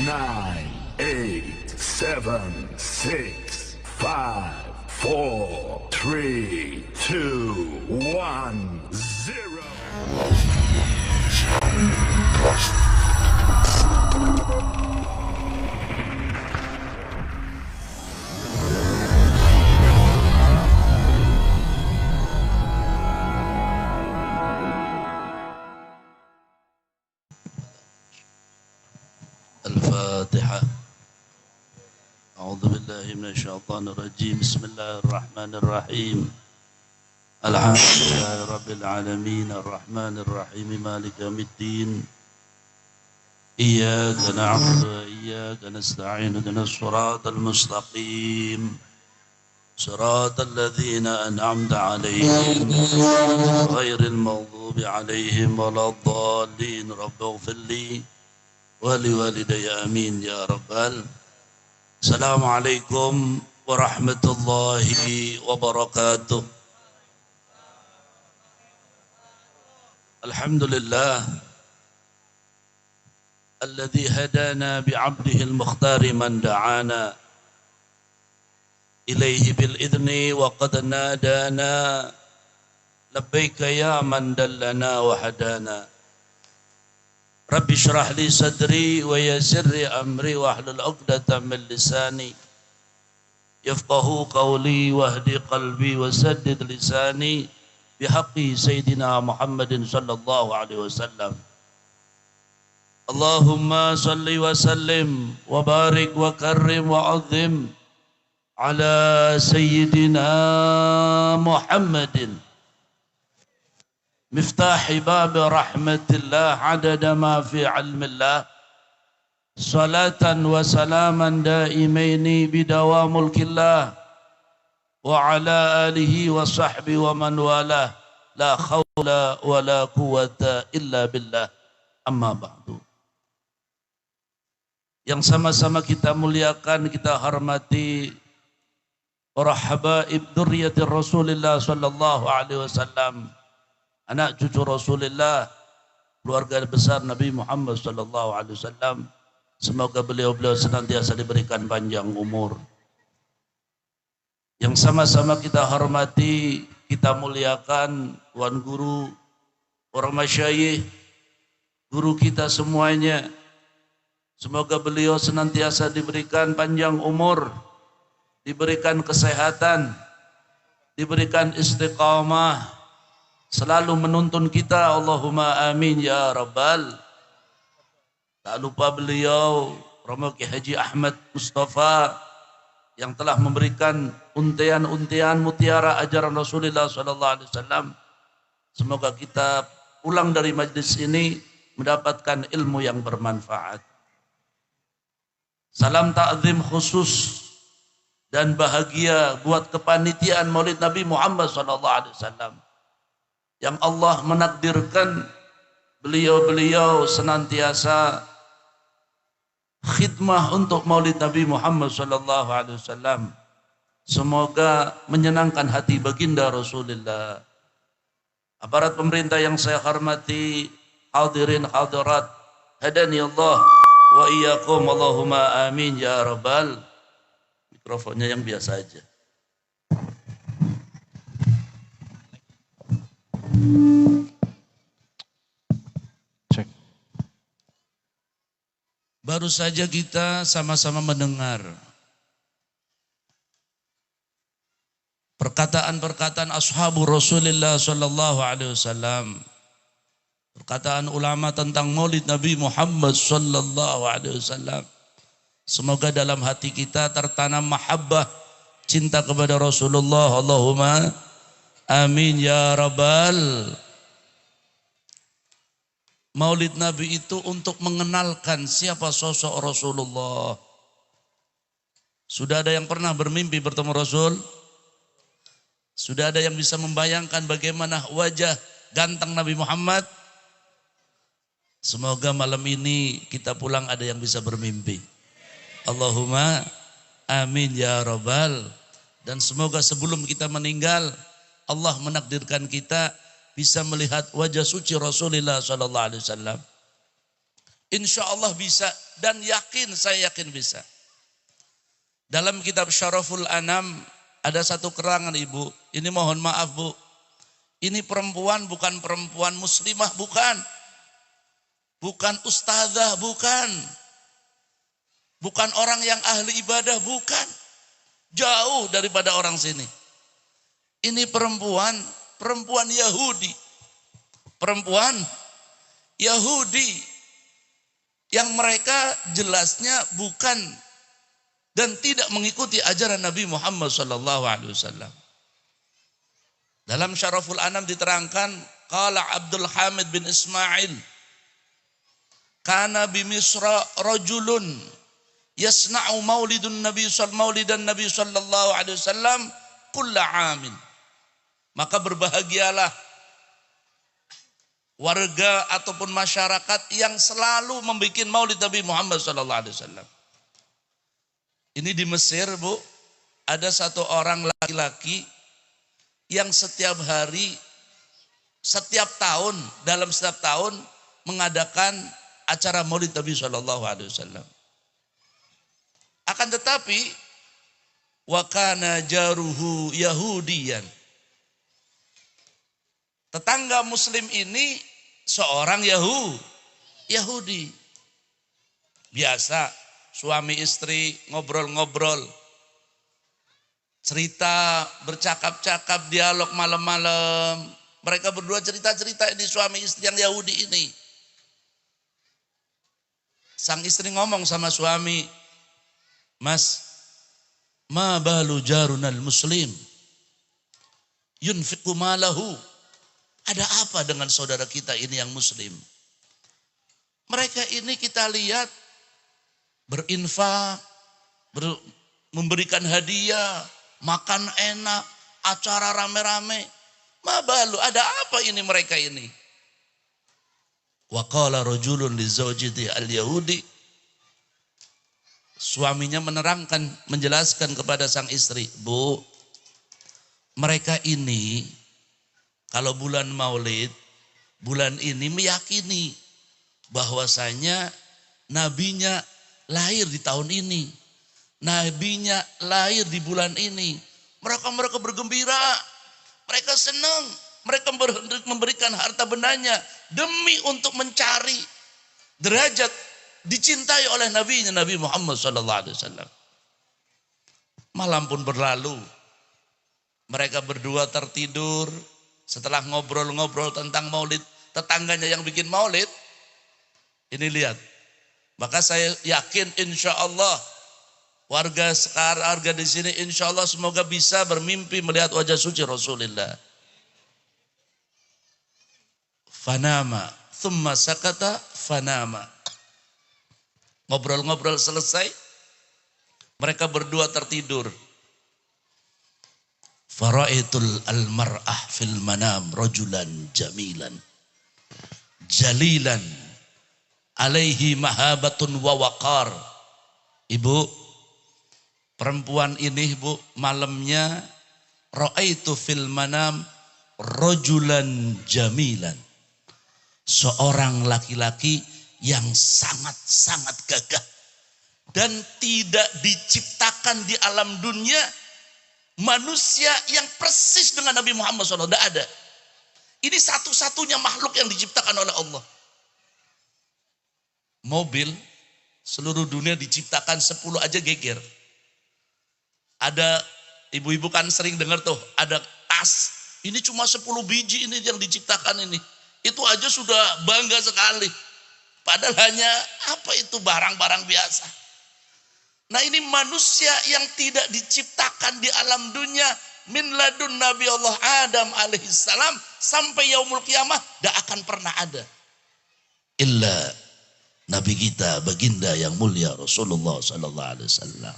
nine, eight, seven, six, five, four, three, two, one, zero. الفاتحة. أعوذ بالله من الشيطان الرجيم. بسم الله الرحمن الرحيم. الحمد لله رب العالمين الرحمن الرحيم مالك يوم الدين. إياك نعبد وإياك نستعين اهدنا الصراط المستقيم صراط الذين أنعمت عليهم غير المغضوب عليهم ولا الضالين. رب اغفر لي ولوالدي آمين يا رب. السلام عليكم ورحمة الله وبركاته. الحمد لله الذي هدانا بعبده المختار من دعانا إليه بالإذن وقد نادانا لبيك يا من دلنا وهدانا. رب اشرح لي صدري ويسر لي أمري واحلل عقدة من لساني يفقهوا قولي واهدي قلبي وسدد لساني بحق سيدنا محمد صلى الله عليه وسلم. اللهم صل وسلم وبارك وكرم وعظم على سيدنا محمد مفتاح باب رحمة الله عدد ما في علم الله. صلاة وسلاما دائمين بدوام ملك الله وعلى آله وصحبه ومن والاه لا حول ولا قوة إلا بالله. Amma ba'du. Yang sama-sama kita muliakan, kita hormati para habaib dzurriyyatir Rasulillah sallallahu alaihi wasallam, anak cucu Rasulullah, keluarga besar Nabi Muhammad sallallahu alaihi wasallam. Semoga beliau-beliau senantiasa diberikan panjang umur. Yang sama-sama kita hormati, kita muliakan tuan guru, para masyayikh, guru kita semuanya. Semoga beliau senantiasa diberikan panjang umur, diberikan kesehatan, diberikan istiqamah, selalu menuntun kita. Allahumma amin ya rabbal. Tak lupa beliau Romo Ki Haji Ahmad Mustafa yang telah memberikan untian-untian mutiara ajaran Rasulullah SAW. Semoga kita pulang dari majlis ini mendapatkan ilmu yang bermanfaat. Salam ta'zim khusus dan bahagia buat kepanitiaan Maulid Nabi Muhammad SAW yang Allah menakdirkan beliau-beliau senantiasa khidmah untuk Maulid Nabi Muhammad SAW. Semoga menyenangkan hati baginda Rasulullah. Aparat pemerintah yang saya hormati, hadirin hadirat, hadani Allah wa iyyakum, Allahumma amin ya rabbal. Mikrofonnya yang biasa aja. Cek. Baru saja kita sama-sama mendengar perkataan-perkataan ashabu Rasulullah sallallahu alaihi wasallam. Perkataan ulama tentang Maulid Nabi Muhammad sallallahu alaihi wasallam. Semoga dalam hati kita tertanam mahabbah, cinta kepada Rasulullah. Allahumma amin ya rabbal. Maulid Nabi itu untuk mengenalkan siapa sosok Rasulullah. Sudah ada yang pernah bermimpi bertemu Rasul? Sudah ada yang bisa membayangkan bagaimana wajah ganteng Nabi Muhammad? Semoga malam ini kita pulang ada yang bisa bermimpi. Allahumma amin ya rabbal. Dan semoga sebelum kita meninggal, Allah menakdirkan kita bisa melihat wajah suci Rasulullah SAW. Insya Allah bisa, dan saya yakin bisa. Dalam kitab Syaraful Anam ada satu keterangan ibu, ini mohon maaf bu, ini perempuan bukan perempuan muslimah, bukan. Bukan ustazah, bukan. Bukan orang yang ahli ibadah, bukan. Jauh daripada orang sini. Ini perempuan Yahudi. Perempuan Yahudi. Yang mereka jelasnya bukan dan tidak mengikuti ajaran Nabi Muhammad SAW. Dalam Syaraful Anam diterangkan, qala Abdul Hamid bin Ismail, kana bi Misra rajulun yasna'u maulidan Nabi sallallahu alaihi wasallam kulla amin. Maka berbahagialah warga ataupun masyarakat yang selalu membuat maulid Nabi Muhammad sallallahu alaihi wasallam. Ini di Mesir, Bu, ada satu orang laki-laki yang setiap hari, dalam setiap tahun mengadakan acara maulid Nabi sallallahu alaihi wasallam. Akan tetapi wa kana jaruhu yahudiyan. Tetangga muslim ini seorang Yahudi. Biasa suami istri ngobrol-ngobrol, cerita, bercakap-cakap, dialog malam-malam. Mereka berdua cerita-cerita ini suami istri yang Yahudi ini. Sang istri ngomong sama suami, "Mas, ma balu jarunal muslim yunfiqu malahu." Ada apa dengan saudara kita ini yang muslim? Mereka ini kita lihat berinfak, memberikan hadiah, makan enak, acara rame-rame. Mabalu, ada apa ini mereka ini? Wa qala rajulun li zawjati al-yahudi. Suaminya menerangkan, menjelaskan kepada sang istri, "Bu, mereka ini kalau bulan Maulid, bulan ini meyakini bahwasanya nabinya lahir di tahun ini. Nabinya lahir di bulan ini. Mereka bergembira, mereka senang, mereka memberikan harta bendanya demi untuk mencari derajat dicintai oleh nabinya Nabi Muhammad SAW. Malam pun berlalu, mereka berdua tertidur. Setelah ngobrol-ngobrol tentang maulid, tetangganya yang bikin maulid, ini lihat. Maka saya yakin insya Allah warga di sini insya Allah semoga bisa bermimpi melihat wajah suci Rasulullah. Fanama, thumma sakata, fanama. Ngobrol-ngobrol selesai, mereka berdua tertidur. Faraitul al-mar'ah fil manam rajulan jamilan jalilan alaihi mahabatun wa waqar. Ibu, perempuan ini Bu, malamnya raaitu fil manam rajulan jamilan. Seorang laki-laki yang sangat-sangat gagah dan tidak diciptakan di alam dunia manusia yang persis dengan Nabi Muhammad SAW. Tidak ada. Ini satu-satunya makhluk yang diciptakan oleh Allah. Mobil seluruh dunia diciptakan 10 aja geger. Ada ibu-ibu kan sering dengar tuh, ada tas. Ini cuma 10 biji ini yang diciptakan ini. Itu aja sudah bangga sekali. Padahal hanya apa itu barang-barang biasa. Nah ini manusia yang tidak diciptakan di alam dunia min ladun Nabi Allah Adam alaihissalam sampai yaumul kiamah tidak akan pernah ada. Illa Nabi kita baginda yang mulia Rasulullah sallallahu alaihi wasallam.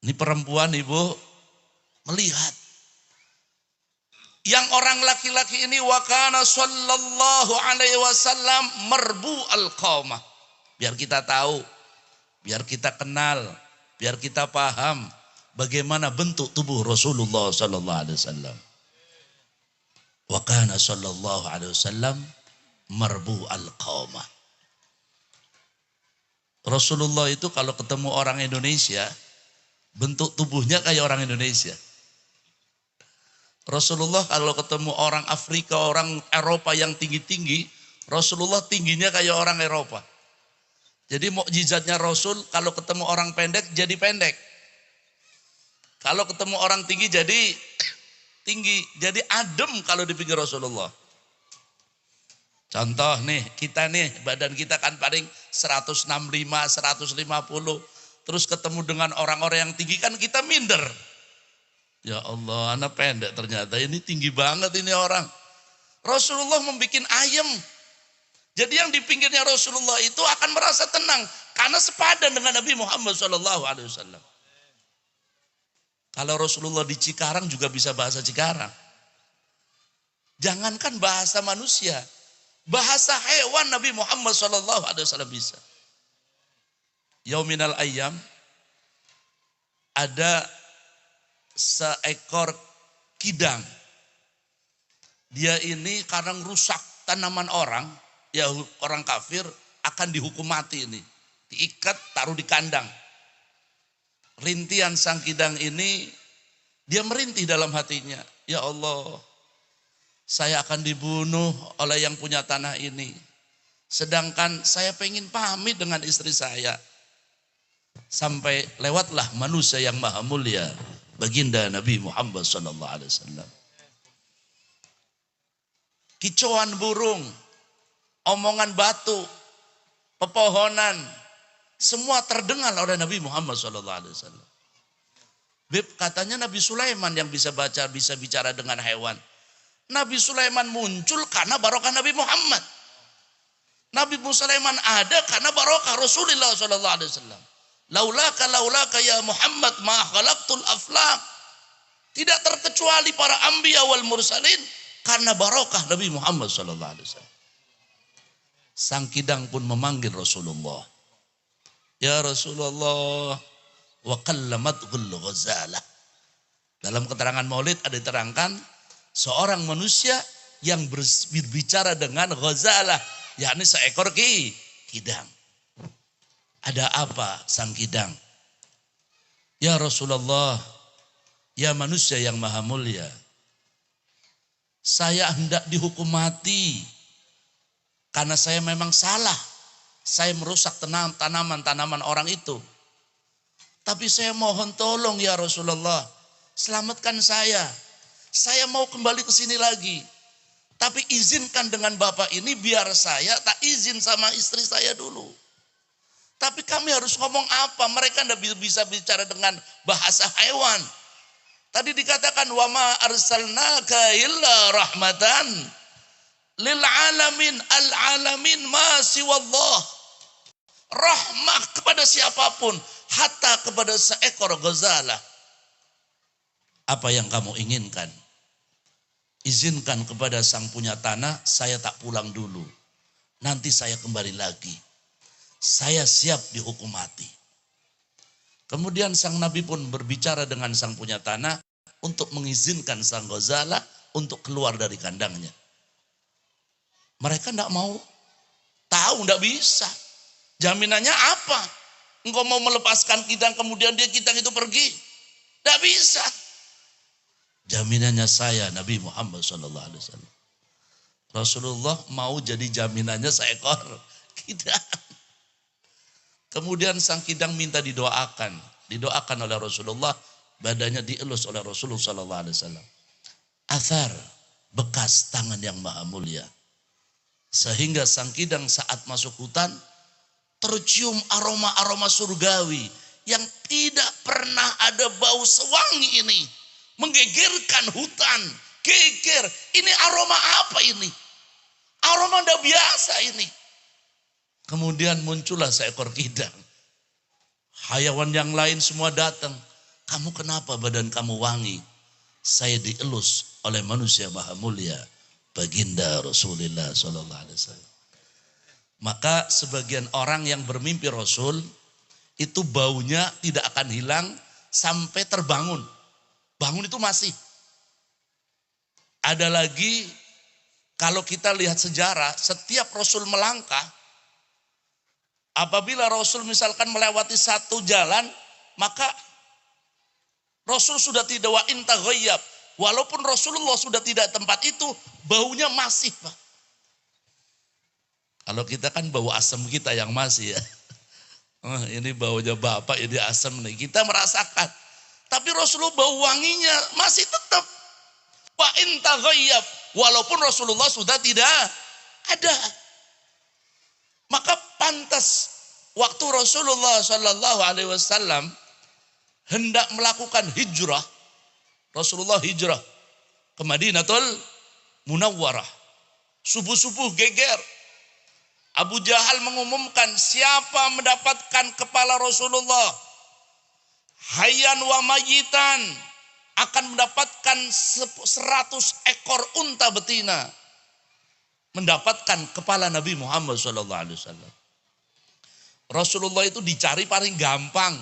Ini perempuan ibu melihat yang orang laki-laki ini wa kana sallallahu alaihi wasallam marbu al-qaumah. Biar kita tahu, biar kita kenal, biar kita paham bagaimana bentuk tubuh Rasulullah sallallahu alaihi wasallam. Wa kana sallallahu alaihi wasallam marbu al-qaumah. Rasulullah itu kalau ketemu orang Indonesia, bentuk tubuhnya kayak orang Indonesia. Rasulullah kalau ketemu orang Afrika, orang Eropa yang tinggi-tinggi, Rasulullah tingginya kayak orang Eropa. Jadi mukjizatnya Rasul kalau ketemu orang pendek jadi pendek. Kalau ketemu orang tinggi jadi tinggi, jadi adem kalau dipikir Rasulullah. Contoh nih, kita nih badan kita kan paling 165, 150. Terus ketemu dengan orang-orang yang tinggi kan kita minder. Ya Allah, anak pendek ternyata ini tinggi banget ini orang. Rasulullah membuat ayem. Jadi yang di pinggirnya Rasulullah itu akan merasa tenang karena sepadan dengan Nabi Muhammad SAW. Kalau Rasulullah di Cikarang juga bisa bahasa Cikarang. Jangankan bahasa manusia, bahasa hewan Nabi Muhammad SAW bisa. Yauminal ayyam ada seekor kidang. Dia ini kadang rusak tanaman orang. Ya orang kafir akan dihukum mati ini. Diikat, taruh di kandang. Rintihan sang kidang ini, dia merintih dalam hatinya. Ya Allah, saya akan dibunuh oleh yang punya tanah ini. Sedangkan saya pengen pamit dengan istri saya. Sampai lewatlah manusia yang maha mulia, baginda Nabi Muhammad SAW. Kicauan burung, omongan batu, pepohonan, semua terdengar oleh Nabi Muhammad SAW. Bib, katanya Nabi Sulaiman yang bisa baca, bisa bicara dengan hewan. Nabi Sulaiman muncul karena barokah Nabi Muhammad. Nabi Sulaiman ada karena barokah Rasulullah SAW. Laulaka ya Muhammad ma khalaqtul aflaq. Tidak terkecuali para anbiya wal mursalin karena barokah Nabi Muhammad SAW. Sang kidang pun memanggil Rasulullah. Ya Rasulullah, wa kallamatul ghazalah. Dalam keterangan Maulid ada diterangkan seorang manusia yang berbicara dengan ghazalah, yakni seekor kidang. Ada apa sang kidang? Ya Rasulullah, ya manusia yang maha mulia, saya hendak dihukum mati karena saya memang salah. Saya merusak tanaman-tanaman orang itu. Tapi saya mohon tolong ya Rasulullah, selamatkan saya. Saya mau kembali ke sini lagi. Tapi izinkan dengan Bapak ini biar saya tak izin sama istri saya dulu. Tapi kami harus ngomong apa? Mereka tidak bisa bicara dengan bahasa hewan. Tadi dikatakan wa ma arsalnaka illa rahmatan lil alamin, al alamin ma siwallah. Rahmah kepada siapapun, hatta kepada seekor ghazalah. Apa yang kamu inginkan? Izinkan kepada sang punya tanah, saya tak pulang dulu. Nanti saya kembali lagi. Saya siap dihukum mati. Kemudian sang Nabi pun berbicara dengan sang punya tanah untuk mengizinkan sang ghazalah untuk keluar dari kandangnya. Mereka tidak mau tahu, tidak bisa. Jaminannya apa? Engkau mau melepaskan kidang kemudian kidang itu pergi? Tidak bisa. Jaminannya saya Nabi Muhammad SAW. Rasulullah mau jadi jaminannya seekor kidang. Kemudian sang kidang minta didoakan. Didoakan oleh Rasulullah, badannya dielus oleh Rasulullah SAW. Athar, bekas tangan yang maha mulia. Sehingga sang kidang saat masuk hutan, tercium aroma-aroma surgawi yang tidak pernah ada bau sewangi ini. Menggegerkan hutan, geger. Ini aroma apa ini? Aroma tidak biasa ini. Kemudian muncullah seekor kidang. Hayawan yang lain semua datang. Kamu kenapa badan kamu wangi? Saya dielus oleh manusia maha mulia, baginda Rasulullah SAW. Maka sebagian orang yang bermimpi Rasul, itu baunya tidak akan hilang sampai terbangun. Bangun itu masih. Ada lagi Kalau kita lihat sejarah, setiap Rasul melangkah, apabila Rasul misalkan melewati satu jalan, maka Rasul sudah tidak wa in taghayyab. Walaupun Rasulullah sudah tidak tempat itu, baunya masih, Pak. Kalau kita kan bau asam kita yang masih ya. Oh, ini baunya Bapak, ini asam nih. Kita merasakan. Tapi Rasulullah bau wanginya masih tetap. Wa in taghayyab. Walaupun Rasulullah sudah tidak ada. Maka pantas waktu Rasulullah Shallallahu Alaihi Wasallam hendak melakukan hijrah, Rasulullah hijrah ke Madinatul Munawwarah. Subuh-subuh geger. Abu Jahal mengumumkan siapa mendapatkan kepala Rasulullah hayyan wa mayitan akan mendapatkan 100 ekor unta betina, mendapatkan kepala Nabi Muhammad SAW. Rasulullah itu dicari paling gampang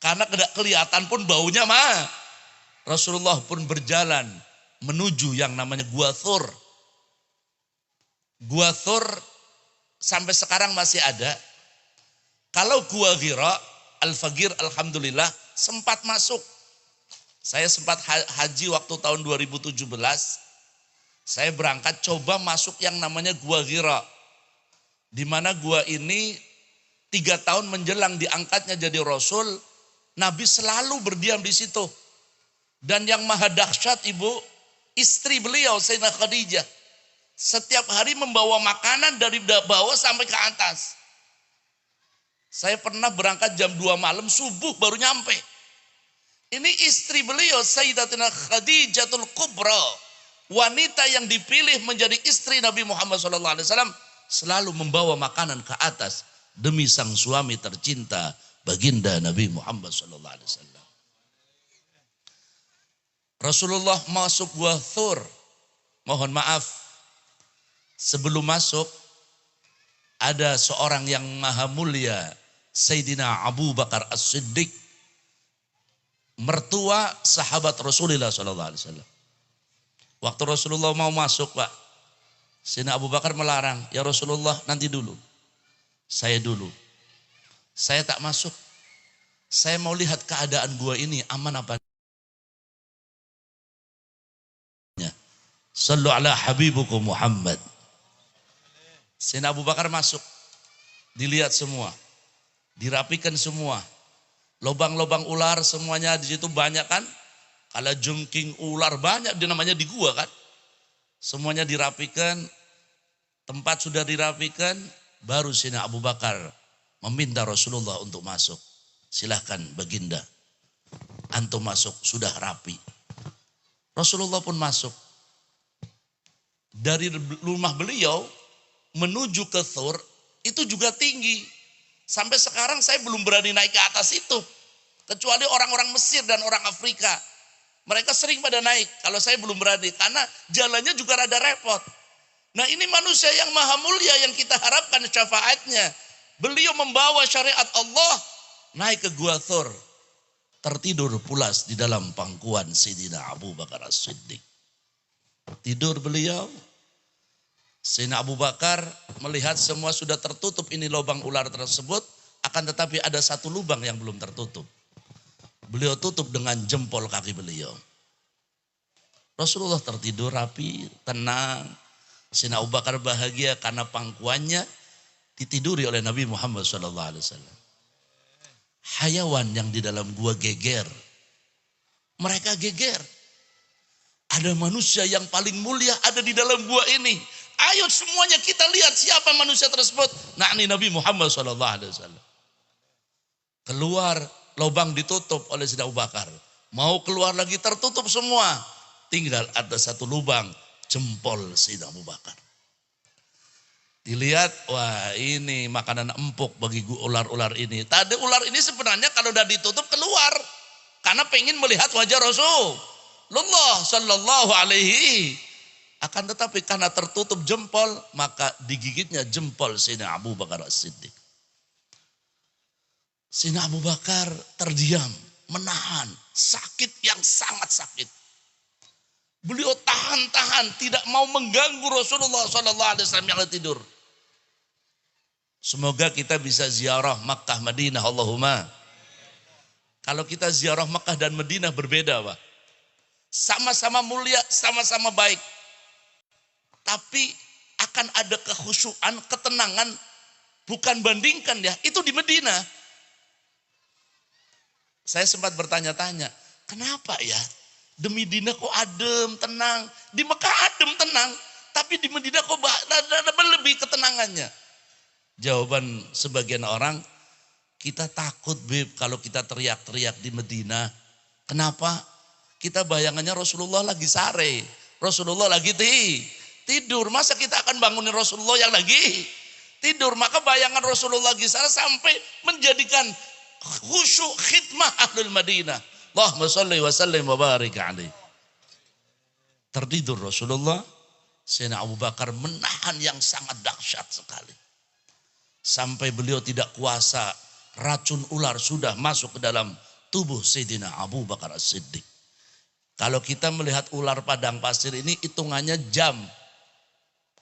karena tidak kelihatan pun baunya mah. Rasulullah pun berjalan menuju yang namanya Gua Thur. Gua Thur sampai sekarang masih ada. Kalau Gua Hira, Al-Fagir alhamdulillah sempat masuk. Saya sempat haji waktu tahun 2017. Saya berangkat coba masuk yang namanya Gua Hira. Di mana gua ini 3 tahun menjelang diangkatnya jadi Rasul, Nabi selalu berdiam di situ. Dan yang maha dahsyat Ibu, istri beliau Sayyidah Khadijah setiap hari membawa makanan dari bawah sampai ke atas. Saya pernah berangkat jam 2 malam, subuh baru nyampe. Ini istri beliau Sayyidatina Khadijatul Kubra, wanita yang dipilih menjadi istri Nabi Muhammad SAW, selalu membawa makanan ke atas demi sang suami tercinta baginda Nabi Muhammad SAW. Rasulullah masuk Gua Thur. Mohon maaf, sebelum masuk ada seorang yang maha mulia, Sayyidina Abu Bakar As-Siddiq, mertua sahabat Rasulullah SAW. Waktu Rasulullah mau masuk, Pak, Sayyidina Abu Bakar melarang, ya Rasulullah nanti dulu, saya dulu, saya tak masuk, saya mau lihat keadaan gua ini aman apa. Sallu ala habibukum Muhammad. Sayyidina Abu Bakar masuk, dilihat semua, dirapikan semua, lubang-lubang ular semuanya di situ banyak kan, kalau jengking ular banyak di namanya di gua kan, semuanya dirapikan, tempat sudah dirapikan, baru Sayyidina Abu Bakar meminta Rasulullah untuk masuk. Silahkan baginda, antum masuk, sudah rapi. Rasulullah pun masuk. Dari rumah beliau menuju ke Thur itu juga tinggi. Sampai sekarang saya belum berani naik ke atas itu. Kecuali orang-orang Mesir dan orang Afrika. Mereka sering pada naik. Kalau saya belum berani. Karena jalannya juga rada repot. Nah ini manusia yang maha mulia yang kita harapkan syafaatnya. Beliau membawa syariat Allah naik ke Gua Thur. Tertidur pulas di dalam pangkuan Sayyidina Abu Bakar As-Siddiq. Tidur beliau. Sayyidina Abu Bakar melihat semua sudah tertutup ini lubang ular tersebut, akan tetapi ada satu lubang yang belum tertutup. Beliau tutup dengan jempol kaki beliau. Rasulullah tertidur rapi, tenang. Sayyidina Abu Bakar bahagia karena pangkuannya ditiduri oleh Nabi Muhammad SAW. Hayawan yang di dalam gua geger. Mereka geger. Ada manusia yang paling mulia ada di dalam gua ini. Ayo semuanya kita lihat siapa manusia tersebut. Nah ini Nabi Muhammad SAW. Keluar, lubang ditutup oleh Sayyidina Abu Bakar. Mau keluar lagi tertutup semua. Tinggal ada satu lubang, jempol Sayyidina Abu Bakar. Dilihat, wah ini makanan empuk bagi ular-ular ini. Tadi ular ini sebenarnya kalau udah ditutup keluar. Karena pengen melihat wajah Rasulullah Sallallahu Alaihi. Akan tetapi karena tertutup jempol, maka digigitnya jempol Sayyidina Abu Bakar As-Siddiq. Sayyidina Abu Bakar terdiam, menahan sakit yang sangat sakit. Beliau tahan-tahan, tidak mau mengganggu Rasulullah SAW yang tidur. Semoga kita bisa ziarah Makkah Madinah, Allahumma. Kalau kita ziarah Makkah dan Madinah berbeda, Pak. Sama-sama mulia, sama-sama baik. Tapi akan ada kekhusyuan, ketenangan. Bukan bandingkan ya, itu di Madinah. Saya sempat bertanya-tanya, kenapa ya? Di Madinah kok adem, tenang. Di Mekah adem, tenang. Tapi di Madinah kok lebih ketenangannya. Jawaban sebagian orang, kita takut Beb kalau kita teriak-teriak di Madinah. Kenapa? Kita bayangannya Rasulullah lagi sare. Rasulullah lagi tidur. Masa kita akan bangunin Rasulullah yang lagi tidur? Maka bayangan Rasulullah lagi sare sampai menjadikan khusyuk khidmah ahlul Madinah. Allahumma salli wa sallim wa barik alaihi. Tertidur Rasulullah, Sayyidina Abu Bakar menahan yang sangat dahsyat sekali. Sampai beliau tidak kuasa, racun ular sudah masuk ke dalam tubuh Sayyidina Abu Bakar As-Siddiq. Kalau kita melihat ular padang pasir ini hitungannya jam.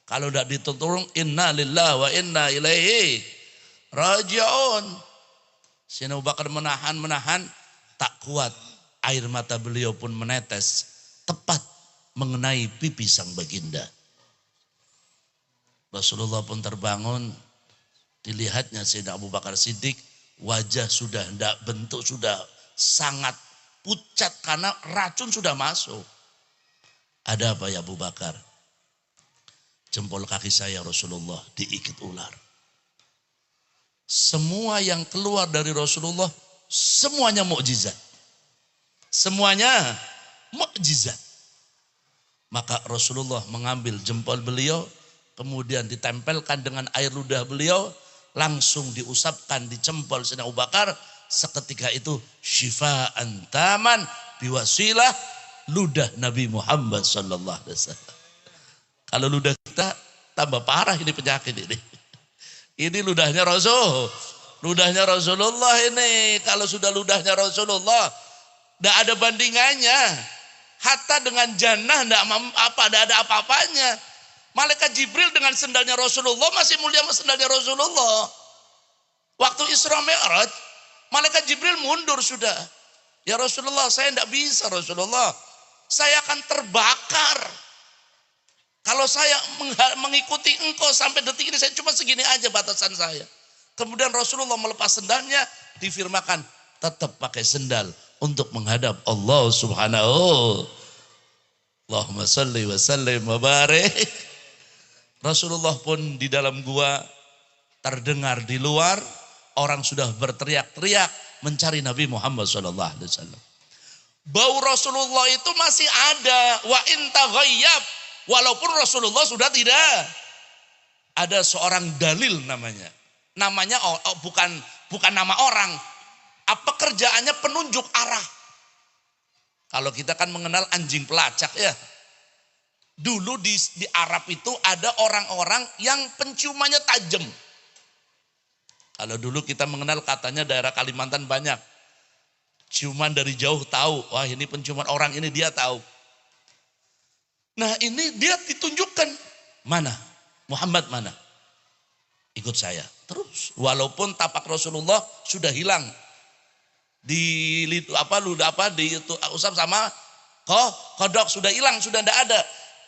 Kalau tidak ditolong, inna lillahi wa inna ilaihi raji'un. Sayyidina Abu Bakar menahan, tak kuat, air mata beliau pun menetes tepat mengenai pipi sang baginda. Rasulullah pun terbangun, dilihatnya Sayyidina Abu Bakar Siddiq, wajah sudah tidak bentuk, sudah sangat pucat karena racun sudah masuk. Ada apa ya Abu Bakar? Jempol kaki saya Rasulullah diikit ular. Semua yang keluar dari Rasulullah semuanya mukjizat. Semuanya mukjizat. Maka Rasulullah mengambil jempol beliau, kemudian ditempelkan dengan air ludah beliau, langsung diusapkan di jempol Sayyidina Abu Bakar. Seketika itu syifaan taman biwasilah ludah Nabi Muhammad sallallahu alaihi wasallam. Kalau ludah kita tambah parah ini penyakit ini. Ini ludahnya Ludahnya Rasulullah ini. Kalau sudah ludahnya Rasulullah, tidak ada bandingannya. Hatta dengan jannah tidak ada apa-apanya. Malaikat Jibril dengan sendalnya Rasulullah masih mulia sendalnya Rasulullah. Waktu Isra Mi'raj, Malaikat Jibril mundur sudah. Ya Rasulullah, saya tidak bisa Rasulullah. Saya akan terbakar. Kalau saya mengikuti engkau sampai detik ini, saya cuma segini aja batasan saya. Kemudian Rasulullah melepas sendalnya, difirmakan tetap pakai sendal untuk menghadap Allah Subhanahu. Allahumma salli wa sallim wa barik. Rasulullah pun di dalam gua, terdengar di luar orang sudah berteriak-teriak mencari Nabi Muhammad SAW. Bau Rasulullah itu masih ada, wa in taghayyab, walaupun Rasulullah sudah tidak. Ada seorang dalil namanya bukan nama orang. Apa kerjaannya? Penunjuk arah. Kalau kita kan mengenal anjing pelacak ya. Dulu di Arab itu ada orang-orang yang penciumannya tajam. Kalau dulu kita mengenal katanya daerah Kalimantan banyak. Ciuman dari jauh tahu, wah ini penciuman orang ini dia tahu. Nah ini dia ditunjukkan, mana? Muhammad mana? Ikut saya. Terus walaupun tapak Rasulullah sudah hilang. Diusap sama kodok sudah hilang, sudah tidak ada.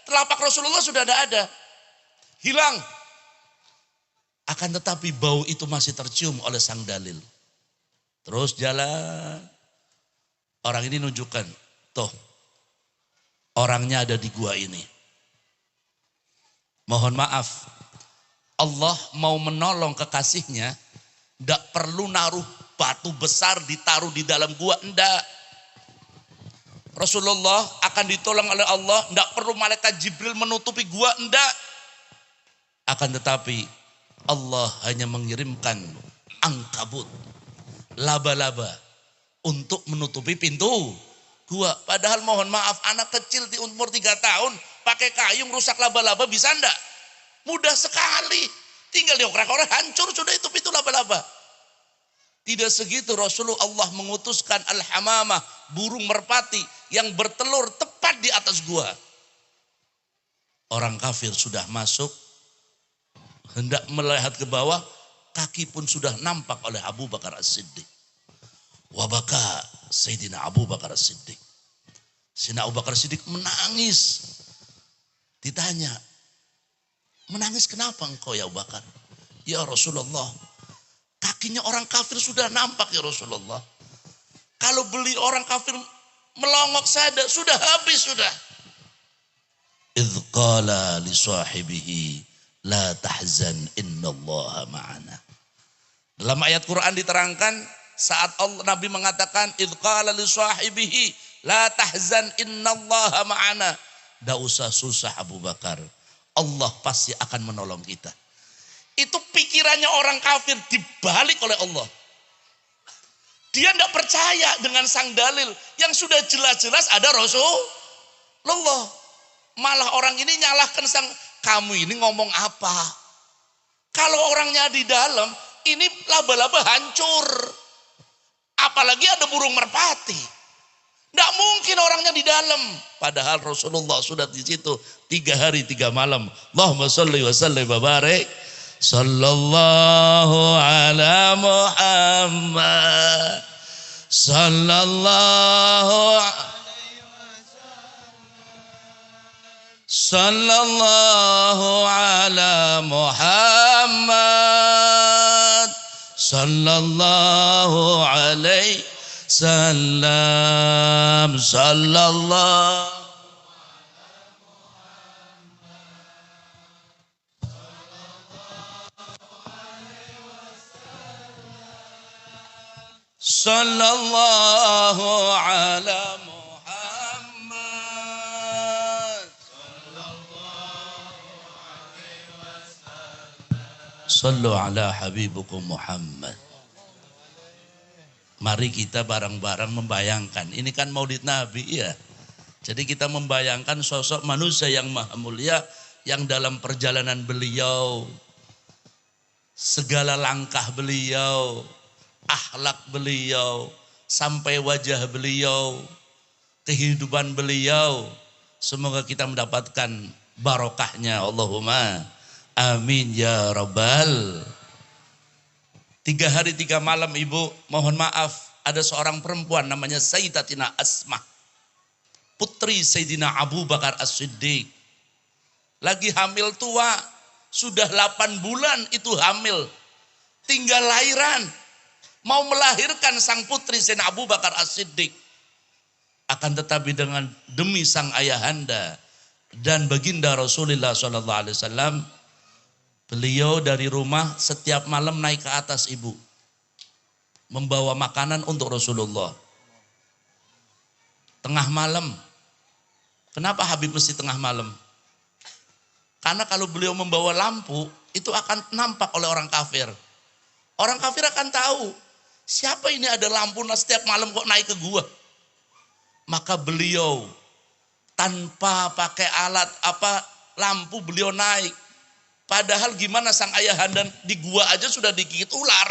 Telapak Rasulullah sudah tidak ada. Hilang. Akan tetapi bau itu masih tercium oleh sang dalil. Terus jalan. Orang ini nunjukkan, tuh orangnya ada di gua ini. Mohon maaf, Allah mau menolong kekasihnya, tidak perlu naruh batu besar ditaruh di dalam gua, enggak. Rasulullah akan ditolong oleh Allah, tidak perlu malaikat Jibril menutupi gua, enggak. Akan tetapi Allah hanya mengirimkan angkabut, laba-laba untuk menutupi pintu gua. Padahal mohon maaf, anak kecil di umur 3 tahun pakai kayung rusak laba-laba bisa enggak? Mudah sekali. Tinggal diokrek-okrek hancur sudah itu pintu laba-laba. Tidak segitu, Rasulullah Allah mengutuskan al-hamamah, burung merpati yang bertelur tepat di atas gua. Orang kafir sudah masuk, hendak melihat ke bawah, kaki pun sudah nampak oleh Abu Bakar As-Siddiq. Wabaka Sayyidina Abu Bakar As-Siddiq. Sayyidina Abu Bakar As-Siddiq menangis. Ditanya, menangis kenapa engkau ya Abu Bakar? Ya Rasulullah, kakinya orang kafir sudah nampak ya Rasulullah. Kalau beli orang kafir melongok saja, sudah habis sudah. Idh qala li sahibihi la tahzan innallaha ma'ana. Dalam ayat Quran diterangkan saat Nabi mengatakan idh qala li sahibihi la tahzan innallaha ma'ana. Tidak usah susah Abu Bakar. Allah pasti akan menolong kita. Itu pikirannya orang kafir dibalik oleh Allah. Dia tidak percaya dengan sang dalil yang sudah jelas-jelas ada Rasulullah. Malah orang ini nyalahkan sang, kamu ini ngomong apa? Kalau orangnya di dalam, ini laba-laba hancur. Apalagi ada burung merpati. Tidak mungkin orangnya di dalam. Padahal Rasulullah sudah di situ 3 hari 3 malam. Allahumma sholli wa sallim wa barik. Sallallahu ala Muhammad. Sallallahu ala Muhammad. Sallallahu alaihi salam. Sallallahu sallallahu ala Muhammad. Sallu ala habibukum Muhammad. Mari kita bareng-bareng membayangkan. Ini kan Maulid Nabi ya. Jadi kita membayangkan sosok manusia yang maha mulia yang dalam perjalanan beliau, segala langkah beliau, akhlak beliau, sampai wajah beliau, kehidupan beliau, semoga kita mendapatkan barokahnya. Allahumma amin ya rabbal. 3 hari 3 malam ibu, mohon maaf, ada seorang perempuan namanya Sayyidatina Asma, putri Sayyidina Abu Bakar As-Siddiq. Lagi hamil tua, sudah 8 bulan itu hamil, tinggal lahiran. Mau melahirkan sang putri Sayyidina Abu Bakar As-Siddiq. Akan tetapi demi sang ayahanda dan baginda Rasulullah SAW, beliau dari rumah setiap malam naik ke atas ibu. Membawa makanan untuk Rasulullah. Tengah malam. Kenapa Habib mesti tengah malam? Karena kalau beliau membawa lampu, itu akan nampak oleh orang kafir. Orang kafir akan tahu, siapa ini ada lampu setiap malam kok naik ke gua. Maka beliau tanpa pakai alat lampu beliau naik. Padahal gimana sang ayahanda di gua aja sudah digigit ular.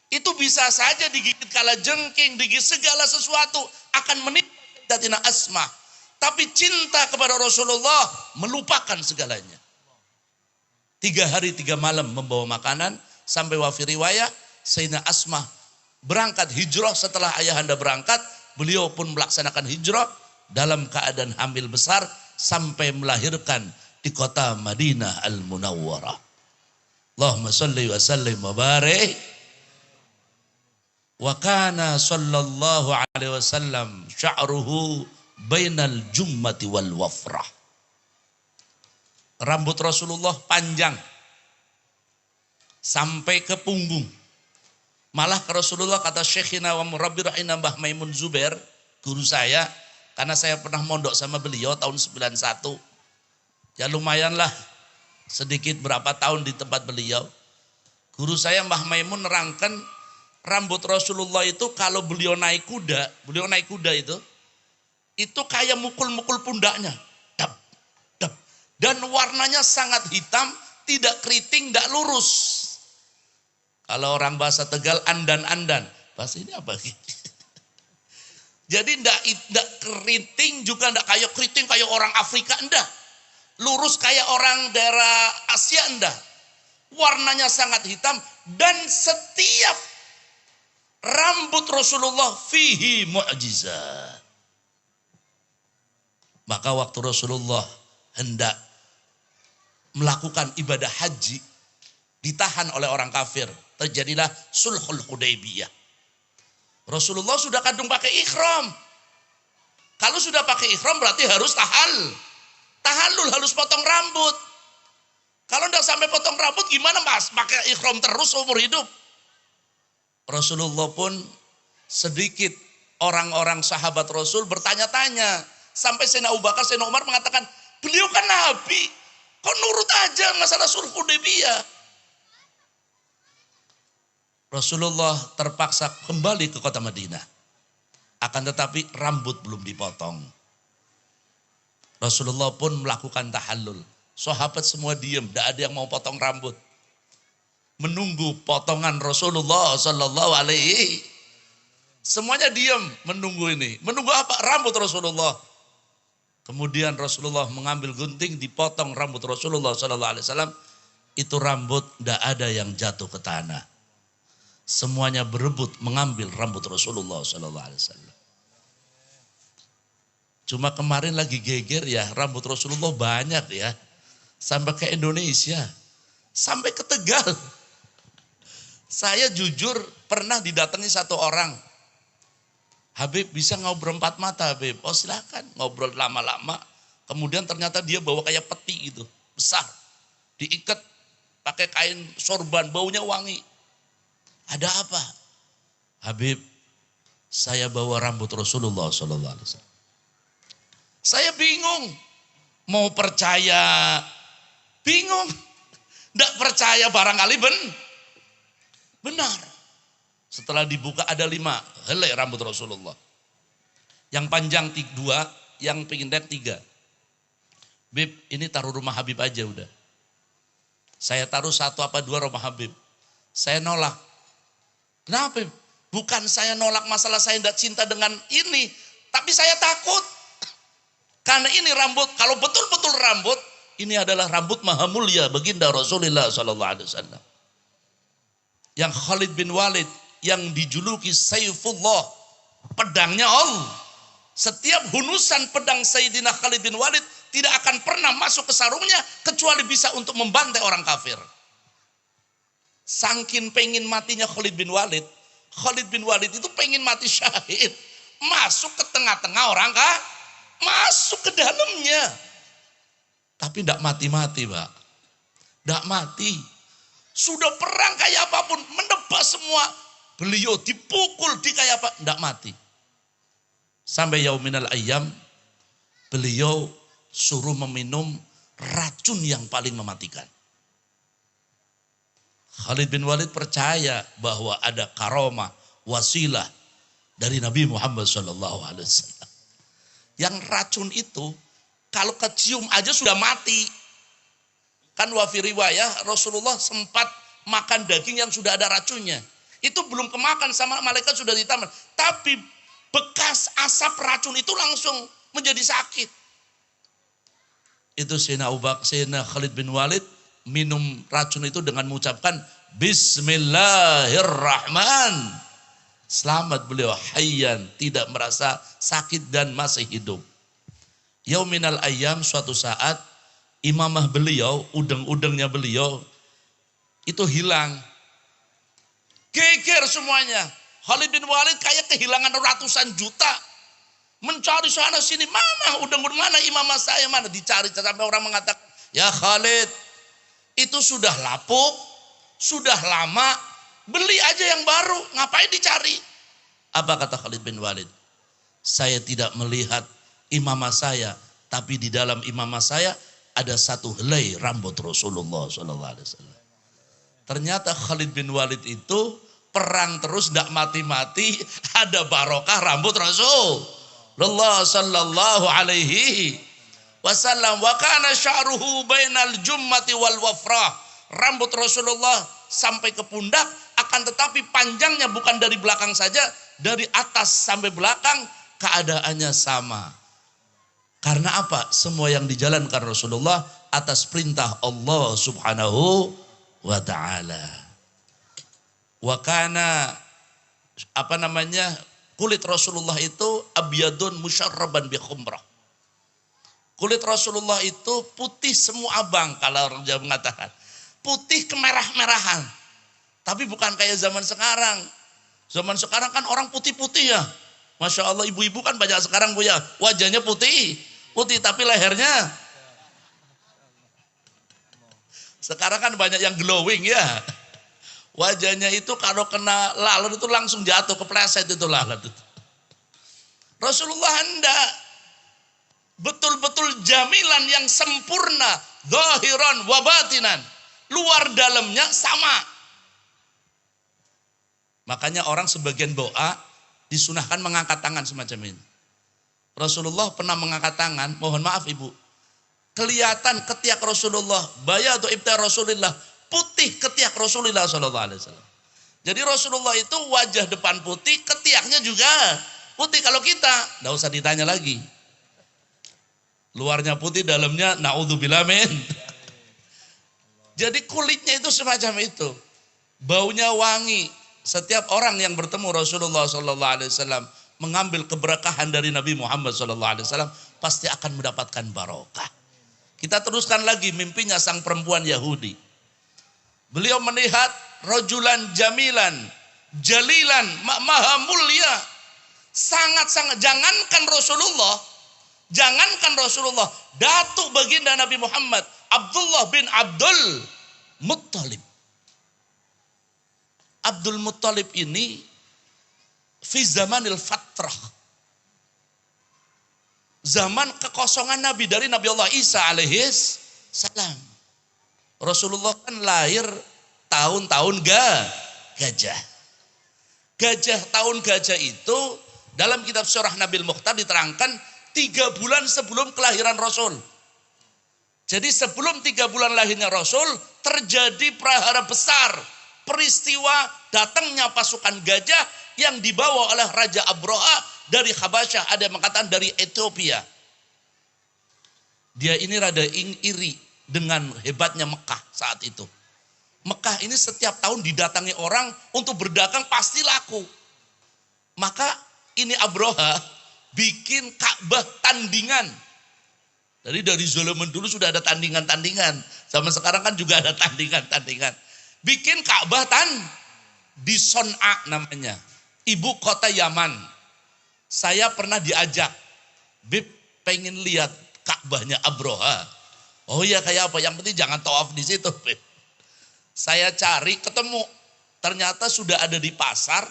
Itu bisa saja digigit kalajengking, digigit segala sesuatu akan menimpa Sayyidatina Asma. Tapi cinta kepada Rasulullah melupakan segalanya. 3 hari 3 malam membawa makanan sampai wafi riwayah Sayyidina Asma berangkat hijrah. Setelah ayahanda berangkat, beliau pun melaksanakan hijrah dalam keadaan hamil besar sampai melahirkan di kota Madinah Al-Munawwarah. Allahumma salli wa sallim wa barik. Wa kana sallallahu alaihi wasallam sya'ruhu bainal jummati wal wafrah. Rambut Rasulullah panjang sampai ke punggung. Malah ke Rasulullah, kata Syekhina wa Murabbi Rahina Mbah Maimun Zubair, guru saya, karena saya pernah mondok sama beliau tahun 91. Ya lumayanlah sedikit berapa tahun di tempat beliau. Guru saya Mbah Maimun nerangkan rambut Rasulullah itu kalau beliau naik kuda itu kayak mukul-mukul pundaknya. Dap, dap. Dan warnanya sangat hitam, tidak keriting, tidak lurus. Kalau orang bahasa Tegal andan-andan. Bahasa ini apa? Jadi enggak keriting juga enggak kayak keriting kayak orang Afrika, enggak. Lurus kayak orang daerah Asia, enggak. Warnanya sangat hitam dan setiap rambut Rasulullah fihi mu'jizat. Maka waktu Rasulullah hendak melakukan ibadah haji, ditahan oleh orang kafir. Terjadilah sulhul Hudaybiyah. Rasulullah sudah kadung pakai ikhram. Kalau sudah pakai ikhram berarti harus tahallul, harus potong rambut. Kalau tidak sampai potong rambut gimana mas? Pakai ikhram terus umur hidup. Rasulullah pun sedikit orang-orang sahabat Rasul bertanya-tanya. Sampai Sayyidina Abu Bakar, Sayyidina Umar mengatakan, beliau kan Nabi. Kok nurut aja masalah sulh Hudaybiyah? Rasulullah terpaksa kembali ke kota Madinah. Akan tetapi rambut belum dipotong. Rasulullah pun melakukan tahallul. Sahabat semua diam, tidak ada yang mau potong rambut. Menunggu potongan Rasulullah Sallallahu Alaihi. Semuanya diam menunggu ini. Menunggu apa? Rambut Rasulullah. Kemudian Rasulullah mengambil gunting, dipotong rambut Rasulullah Sallallahu Alaihi Wasallam. Itu rambut tidak ada yang jatuh ke tanah. Semuanya berebut mengambil rambut Rasulullah Sallallahu Alaihi Wasallam. Cuma kemarin lagi geger ya, rambut Rasulullah banyak ya, sampai ke Indonesia, sampai ke Tegal. Saya jujur pernah didatangi satu orang, Habib bisa ngobrol 4 mata Habib, oh silakan ngobrol lama-lama. Kemudian ternyata dia bawa kayak peti gitu, besar, diikat pakai kain sorban, baunya wangi. Ada apa? Habib, saya bawa rambut Rasulullah Sallallahu Alaihi Wasallam. Saya bingung, mau percaya, bingung, tidak percaya barangkali benar. Setelah dibuka ada 5 helai rambut Rasulullah. Yang panjang 2, yang pendek 3. Bib, ini taruh rumah Habib aja udah. Saya taruh 1 apa 2 rumah Habib. Saya nolak. Kenapa? Bukan saya nolak masalah saya tidak cinta dengan ini. Tapi saya takut. Karena ini rambut, kalau betul-betul rambut, ini adalah rambut maha mulia baginda Rasulullah SAW. Yang Khalid bin Walid, yang dijuluki Saifullah, pedangnya Allah. Setiap hunusan pedang Sayyidina Khalid bin Walid tidak akan pernah masuk ke sarungnya, kecuali bisa untuk membantai orang kafir. Sangkin pengen matinya Khalid bin Walid itu pengen mati syahid. Masuk ke tengah-tengah orang kah? Masuk ke dalamnya. Tapi tidak mati-mati Pak. Tidak mati. Sudah perang kayak apapun, menebas semua. Beliau dipukul, kayak apa? Tidak mati. Sampai yauminal ayyam, beliau suruh meminum racun yang paling mematikan. Khalid bin Walid percaya bahwa ada karomah, wasilah dari Nabi Muhammad SAW. Yang racun itu kalau kecium aja sudah mati. Kan wafi riwayah Rasulullah sempat makan daging yang sudah ada racunnya. Itu belum kemakan sama malaikat sudah ditaman. Tapi bekas asap racun itu langsung menjadi sakit. Itu Sayyidina Khalid bin Walid minum racun itu dengan mengucapkan Bismillahirrahman. Selamat beliau hayyan, tidak merasa sakit dan masih hidup. Yauminal ayyam, suatu saat imamah beliau, udeng-udengnya beliau itu hilang. Geger semuanya. Khalid bin Walid kayak kehilangan ratusan juta. Mencari sana sini, mana udeng-udeng, mana imamah saya, mana, dicari sampai orang mengatakan, ya Khalid, itu sudah lapuk, sudah lama, beli aja yang baru, ngapain dicari? Apa kata Khalid bin Walid? Saya tidak melihat imamah saya, tapi di dalam imamah saya ada 1 helai rambut Rasulullah SAW. Ternyata Khalid bin Walid itu perang terus, tidak mati-mati, ada barokah rambut Rasulullah Sallallahu Alaihi Wasallam. Wa kana sya'ruhu bainal jummati wal wafrah. Rambut Rasulullah sampai ke pundak, akan tetapi panjangnya bukan dari belakang saja, dari atas sampai belakang keadaannya sama. Karena apa? Semua yang dijalankan Rasulullah atas perintah Allah Subhanahu wa taala. Wa kana kulit Rasulullah itu abyadun musyarraban bi khumrah. Kulit Rasulullah itu putih semu abang, kalau orang Jawa mengatakan. Putih kemerah-merahan. Tapi bukan kayak zaman sekarang. Zaman sekarang kan orang putih-putih ya. Masya Allah, ibu-ibu kan banyak sekarang Bu ya. Wajahnya putih. Putih tapi lehernya. Sekarang kan banyak yang glowing ya. Wajahnya itu kalau kena lalat itu langsung jatuh, kepleset itu lalat itu. Rasulullah hendak betul-betul jamilan yang sempurna, zahiran wa batinan, luar dalamnya sama. Makanya orang sebagian doa disunahkan mengangkat tangan semacam ini. Rasulullah pernah mengangkat tangan, mohon maaf ibu, kelihatan ketiak Rasulullah, bayadu ibtah Rasulullah, putih ketiak Rasulullah SAW. Jadi Rasulullah itu wajah depan putih, ketiaknya juga putih. Kalau kita, tidak usah ditanya lagi. Luarnya putih, dalamnya naudzubillah min. Jadi kulitnya itu semacam itu. Baunya wangi. Setiap orang yang bertemu Rasulullah SAW mengambil keberkahan dari Nabi Muhammad SAW pasti akan mendapatkan barokah. Kita teruskan lagi mimpinya sang perempuan Yahudi. Beliau melihat rajulan jamilan, jalilan, maha mulia. Sangat-sangat, jangankan Rasulullah, datuk baginda Nabi Muhammad, Abdullah bin Abdul Muttalib. Abdul Muttalib ini fi zamanil fatrah, zaman kekosongan Nabi dari Nabi Allah Isa alaihis salam. Rasulullah kan lahir tahun-tahun gajah. Tahun gajah itu dalam kitab Syarah Nabil Mukhtar diterangkan 3 bulan sebelum kelahiran Rasul. Jadi sebelum 3 bulan lahirnya Rasul terjadi prahara besar, peristiwa datangnya pasukan gajah yang dibawa oleh Raja Abraha dari Habasyah, ada yang mengatakan dari Ethiopia. Dia ini rada iri dengan hebatnya Mekah saat itu. Mekah ini setiap tahun didatangi orang untuk berdagang pasti laku. Maka ini Abraha bikin Ka'bah tandingan. Jadi dari zaman dulu sudah ada tandingan-tandingan. Zaman sekarang kan juga ada tandingan-tandingan. Bikin Ka'bah di Son'a namanya. Ibu kota Yaman. Saya pernah diajak. Bib pengen lihat Ka'bahnya Abraha. Oh iya kayak apa? Yang penting jangan tawaf di situ, Bib. Saya cari ketemu. Ternyata sudah ada di pasar.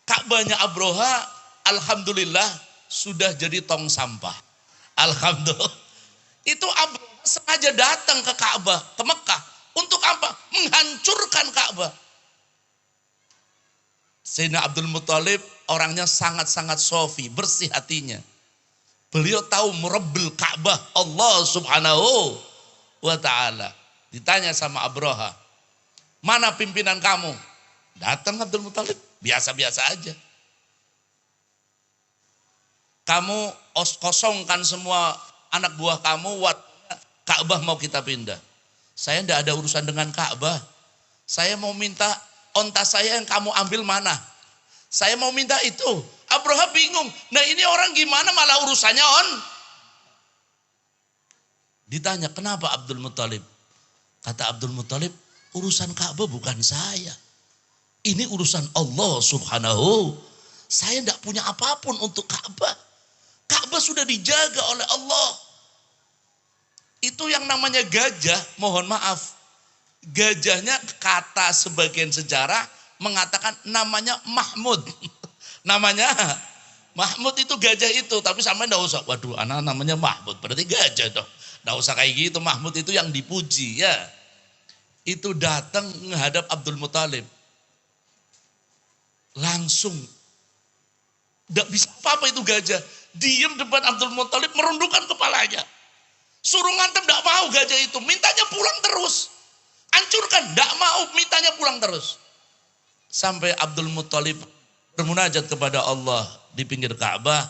Ka'bahnya Abraha, alhamdulillah sudah jadi tong sampah. Alhamdulillah. Itu Abraha sengaja datang ke Ka'bah, ke Mekah. Untuk apa? Menghancurkan Ka'bah. Sayyidina Abdul Muttalib orangnya sangat-sangat sofi, bersih hatinya. Beliau tahu merebel Ka'bah Allah Subhanahu wa ta'ala. Ditanya sama Abraha, mana pimpinan kamu? Datang Abdul Muttalib, biasa-biasa aja. Kamu kosongkan semua anak buah kamu, Ka'bah mau kita pindah. Saya tidak ada urusan dengan Ka'bah. Saya mau minta onta saya yang kamu ambil mana? Saya mau minta itu. Abraha bingung. Nah ini orang gimana malah urusannya Ditanya, kenapa Abdul Muttalib? Kata Abdul Muttalib, urusan Ka'bah bukan saya. Ini urusan Allah Subhanahu. Saya tidak punya apapun untuk Ka'bah. Ka'bah sudah dijaga oleh Allah. Itu yang namanya gajah, mohon maaf. Gajahnya kata sebagian sejarah mengatakan namanya Mahmud. Namanya Mahmud itu gajah itu. Tapi sama tidak usah, waduh anak namanya Mahmud. Berarti gajah dong. Tidak usah kayak gitu, Mahmud itu yang dipuji ya. Itu datang menghadap Abdul Muttalib. Langsung. Tidak bisa apa-apa itu gajah. Diam depan Abdul Muttalib merundukkan kepalanya. Suruh ngantem tidak mau gajah itu. Mintanya pulang terus. Hancurkan, tidak mau, mintanya pulang terus. Sampai Abdul Muthalib bermunajat kepada Allah di pinggir Ka'bah.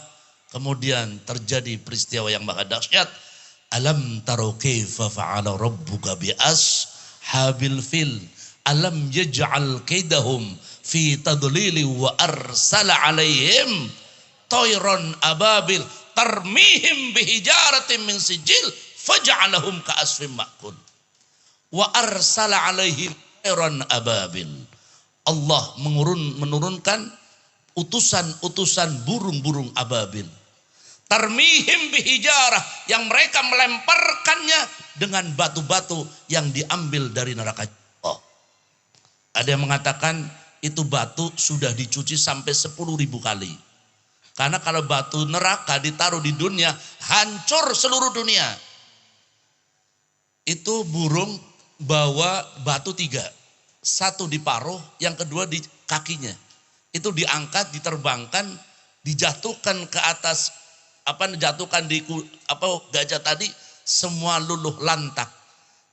Kemudian terjadi peristiwa yang maha dahsyat. Alam taro kaifa fa'ala rabbuka bi ashabil fil. Alam yaj'al kaidahum fi tadlili wa arsala alaihim tayran ababil tarmihim bihijaratin min sijil faj'alahum ka'asfin ma'kul. Wa arsala alaihim tayran ababil. Allah menurunkan utusan-utusan burung-burung ababil. Tarmihim bihijarah, yang mereka melemparkannya dengan batu-batu yang diambil dari neraka. Oh. Ada yang mengatakan itu batu sudah dicuci sampai 10.000 kali. Karena kalau batu neraka ditaruh di dunia, hancur seluruh dunia. Itu burung bawa batu 3. Satu di paruh, yang kedua di kakinya. Itu diangkat, diterbangkan, dijatuhkan ke atas, dijatuhkan di gajah tadi, semua luluh lantak.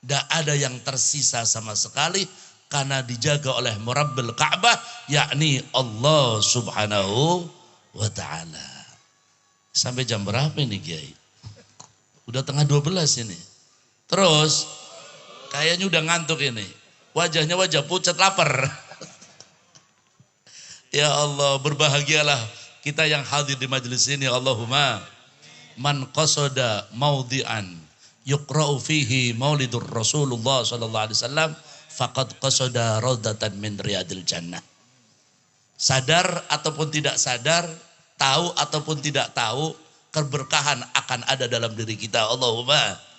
Tidak ada yang tersisa sama sekali, karena dijaga oleh Murabbil Ka'bah, yakni Allah subhanahu wa ta'ala. Sampai jam berapa ini Kiai? Udah tengah 12 ini. Terus, kayaknya udah ngantuk ini. Wajahnya wajah pucat lapar. Ya Allah, berbahagialah kita yang hadir di majelis ini. Allahumma man qasada maudhi'an yuqra'u fihi maulidur Rasulullah sallallahu alaihi wasallam faqad qasada raudatan min riyadil jannah. Sadar ataupun tidak sadar, tahu ataupun tidak tahu, keberkahan akan ada dalam diri kita. Allahumma.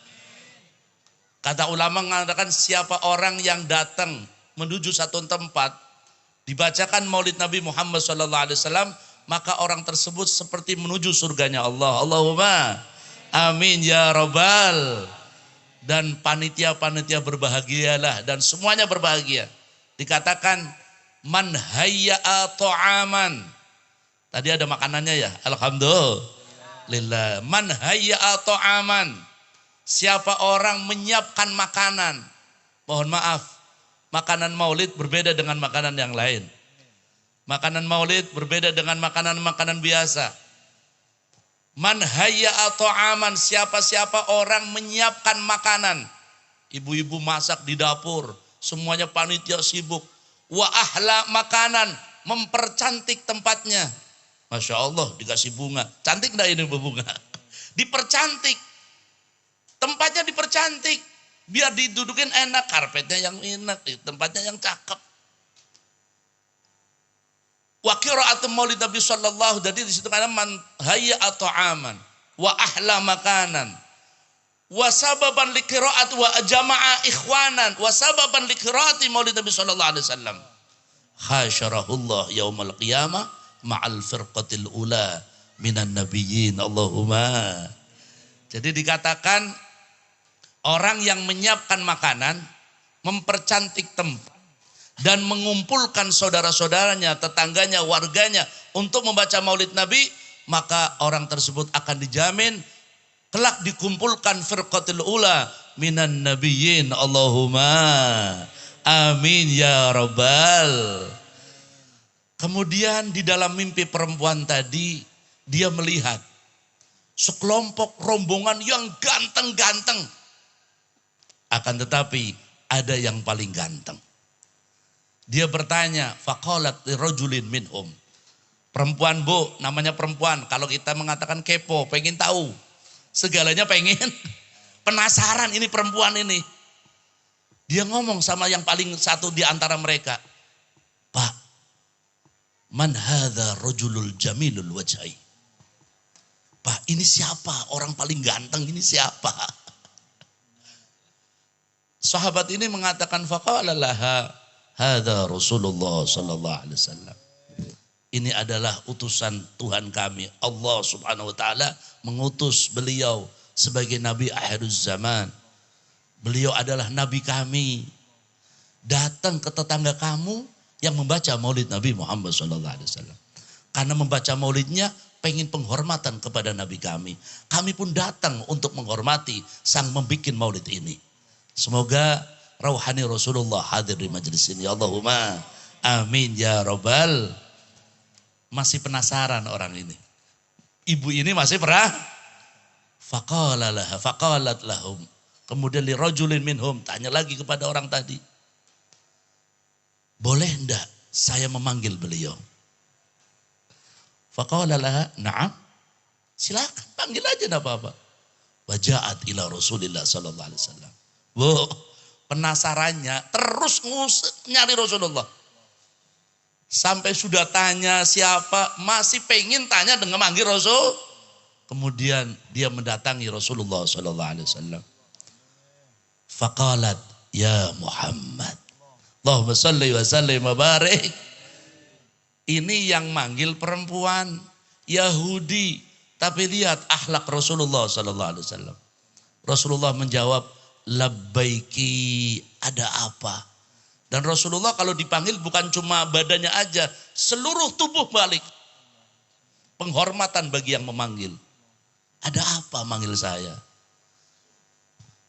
Kata ulama mengatakan siapa orang yang datang menuju satu tempat, dibacakan maulid Nabi Muhammad SAW, maka orang tersebut seperti menuju surganya Allah. Allahumma amin ya rabbal. Dan panitia-panitia berbahagialah, dan semuanya berbahagia. Dikatakan man hayya'a ta'aman. Tadi ada makanannya ya, alhamdulillah. Man hayya'a ta'aman. Siapa orang menyiapkan makanan. Mohon maaf, makanan maulid berbeda dengan makanan yang lain. Makanan maulid berbeda dengan makanan-makanan biasa. Man hayya'a ta'aman, siapa-siapa orang menyiapkan makanan. Ibu-ibu masak di dapur, semuanya panitia sibuk. Wa ahla makanan, mempercantik tempatnya. Masya Allah, dikasih bunga. Cantik enggak ini bunga? Dipercantik. Tempatnya dipercantik. Biar didudukin enak, karpetnya yang enak, tempatnya yang cakep. Wa qira'atul maulid Nabi sallallahu, jadi di situ kan man hayya'a ta'aman wa ahla makanan wa sababan liqira'at wa jama'a ikhwanan wa sababan liqira'ati maulid Nabi sallallahu alaihi wasallam. Hasyarahullah yaumal qiyamah ma'al firqatil ula minan nabiyyin. Allahumma. Jadi dikatakan orang yang menyiapkan makanan, mempercantik tempat, dan mengumpulkan saudara-saudaranya, tetangganya, warganya untuk membaca maulid Nabi, maka orang tersebut akan dijamin kelak dikumpulkan firqatul ula minan nabiyyin. Allahumma amin ya rabbal. Kemudian di dalam mimpi perempuan tadi, dia melihat sekelompok rombongan yang ganteng-ganteng. Akan tetapi ada yang paling ganteng. Dia bertanya, faqalat lirajulin minhum. Perempuan bu, namanya perempuan. Kalau kita mengatakan kepo, pengen tahu. Segalanya pengen. Penasaran ini perempuan ini. Dia ngomong sama yang paling satu di antara mereka. Pak, man hadha rajulul jamilul wajhi. Pak, ini siapa? Orang paling ganteng ini siapa? Sahabat ini mengatakan faqala laha hadza Rasulullah sallallahu alaihi wasallam. Ini adalah utusan Tuhan kami. Allah Subhanahu wa taala mengutus beliau sebagai nabi akhiruz zaman. Beliau adalah nabi kami. Datang ke tetangga kamu yang membaca maulid Nabi Muhammad sallallahu alaihi wasallam. Karena membaca maulidnya pengen penghormatan kepada nabi kami. Kami pun datang untuk menghormati sang membikin maulid ini. Semoga rauhani Rasulullah hadir di majelis ini. Allahumma Amin ya robbal. Masih penasaran orang ini. Ibu ini masih pernah. Faqalat lahum. Kemudian li rajulin minhum, tanya lagi kepada orang tadi. Boleh enggak saya memanggil beliau? Faqala laha, na'am. Silakan panggil aja enggak apa-apa. Waja'at ila Rasulillah sallallahu alaihi wasallam. Wow, penasarannya terus nyari Rasulullah. Sampai sudah tanya siapa, masih pengen tanya dengan manggil Rasul. Kemudian dia mendatangi Rasulullah sallallahu alaihi wasallam. Faqalat ya Muhammad. Allahumma shalli wa sallim wa barik. Ini yang manggil perempuan Yahudi, tapi lihat akhlak Rasulullah sallallahu alaihi wasallam. Rasulullah menjawab, labbaiki, ada apa? Dan Rasulullah kalau dipanggil bukan cuma badannya aja, seluruh tubuh balik. Penghormatan bagi yang memanggil. Ada apa manggil saya?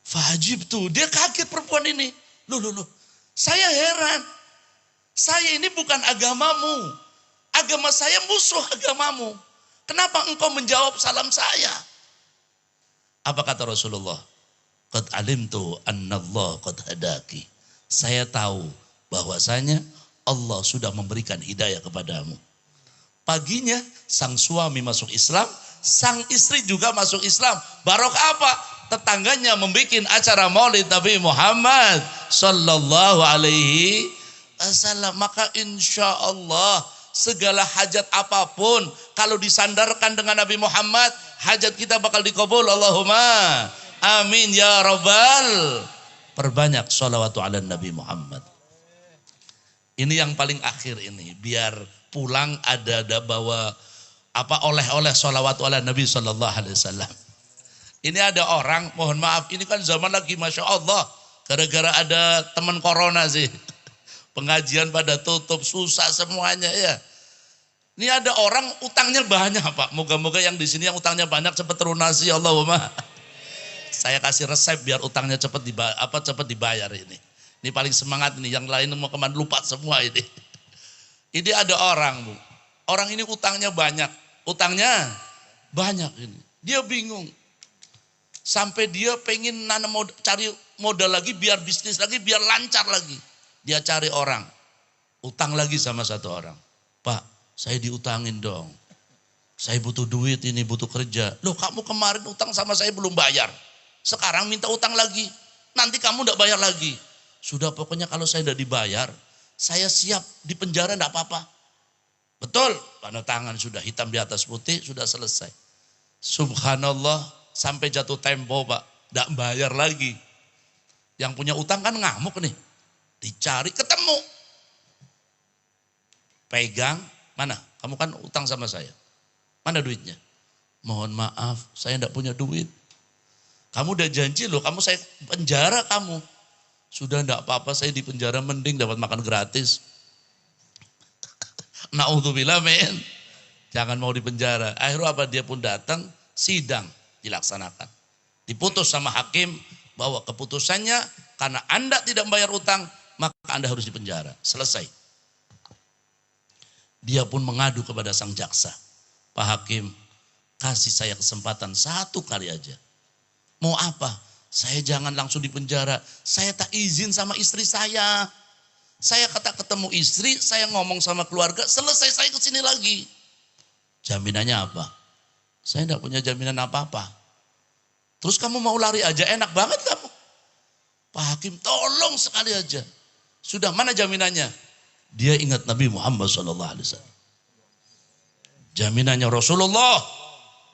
Fajib tuh, dia kaget perempuan ini. Loh, saya heran. Saya ini bukan agamamu. Agama saya musuh agamamu. Kenapa engkau menjawab salam saya? Apa kata Rasulullah? Qad alimtu annallah qad hadaki. Saya tahu bahwasanya Allah sudah memberikan hidayah kepadamu. Paginya sang suami masuk Islam, sang istri juga masuk Islam. Barokah apa? Tetangganya membuat acara Maulid Nabi Muhammad sallallahu alaihi wasallam. Maka insya Allah segala hajat apapun kalau disandarkan dengan Nabi Muhammad, hajat kita bakal dikabul. Allahumma amin ya rabbal. Perbanyak sholawatu ala Nabi Muhammad. Ini yang paling akhir ini. Biar pulang ada bawa oleh-oleh sholawatu ala Nabi sallallahu alaihi wasallam. Ini ada orang, mohon maaf, ini kan zaman lagi Masya Allah. Gara-gara ada teman corona sih. Pengajian pada tutup, susah semuanya ya. Ini ada orang utangnya banyak Pak. Moga-moga yang di sini yang utangnya banyak cepat terlunasi. Allahumma. Saya kasih resep biar utangnya cepat dibayar ini. Ini paling semangat ini. Yang lain mau kemana lupa semua ini. Ini ada orang Bu. Orang ini utangnya banyak. Utangnya banyak ini. Dia bingung. Sampai dia pengen cari modal lagi biar bisnis lagi, biar lancar lagi. Dia cari orang. Utang lagi sama satu orang. Pak, saya diutangin dong. Saya butuh duit ini, butuh kerja. Loh kamu kemarin utang sama saya belum bayar. Sekarang minta utang lagi. Nanti kamu enggak bayar lagi. Sudah pokoknya kalau saya enggak dibayar, saya siap di penjara enggak apa-apa. Betul, tanda tangan sudah hitam di atas putih, sudah selesai. Subhanallah, sampai jatuh tempo Pak, enggak bayar lagi. Yang punya utang kan ngamuk nih. Dicari, ketemu. Pegang, mana? Kamu kan utang sama saya. Mana duitnya? Mohon maaf, saya enggak punya duit. Kamu udah janji loh, kamu saya penjara kamu. Sudah enggak apa-apa, saya di penjara mending dapat makan gratis. Na'udzubillah men. Jangan mau di penjara. Akhirnya apa? Dia pun datang, sidang dilaksanakan. Diputus sama hakim bahwa keputusannya karena Anda tidak membayar utang, maka Anda harus dipenjara. Selesai. Dia pun mengadu kepada sang jaksa. Pak Hakim, kasih saya kesempatan satu kali aja. Mau apa? Saya jangan langsung dipenjara. Saya tak izin sama istri saya. Saya ketemu istri, saya ngomong sama keluarga, selesai saya ke sini lagi. Jaminannya apa? Saya tidak punya jaminan apa-apa. Terus kamu mau lari aja, enak banget kamu. Pak Hakim, tolong sekali aja. Sudah, mana jaminannya? Dia ingat Nabi Muhammad SAW. Jaminannya Rasulullah.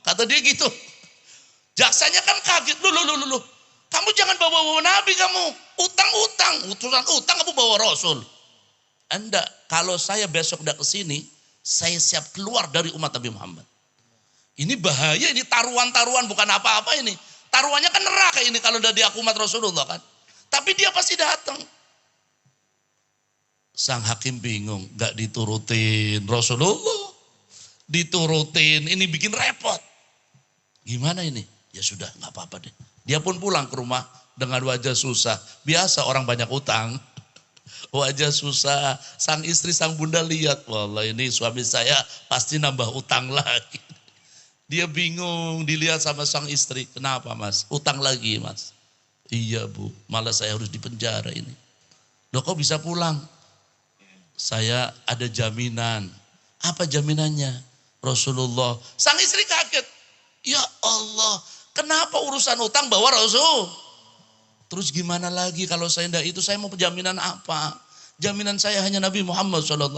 Kata dia gitu. Jaksanya kan kaget. Loh. Kamu jangan bawa-bawa Nabi kamu. Utang-utang. Utusan utang kamu bawa Rasul. Enggak. Kalau saya besok udah kesini, saya siap keluar dari umat Nabi Muhammad. Ini bahaya, ini taruhan-taruhan bukan apa-apa ini. Taruhannya kan neraka ini kalau udah diaku umat Rasulullah kan. Tapi dia pasti datang. Sang hakim bingung, gak diturutin Rasulullah. Diturutin, ini bikin repot. Gimana ini? Ya sudah, gak apa-apa deh. Dia pun pulang ke rumah dengan wajah susah. Biasa orang banyak utang. Wajah susah. Sang istri, sang bunda lihat, wallah ini suami saya pasti nambah utang lagi. Dia bingung dilihat sama sang istri. Kenapa mas? Utang lagi mas. Iya bu, malah saya harus dipenjara ini. Loh kok bisa pulang? Saya ada jaminan. Apa jaminannya? Rasulullah. Sang istri kaget. Ya Allah, kenapa urusan utang bawa Rasul? Terus gimana lagi kalau saya tidak itu, saya mau jaminan apa? Jaminan saya hanya Nabi Muhammad SAW.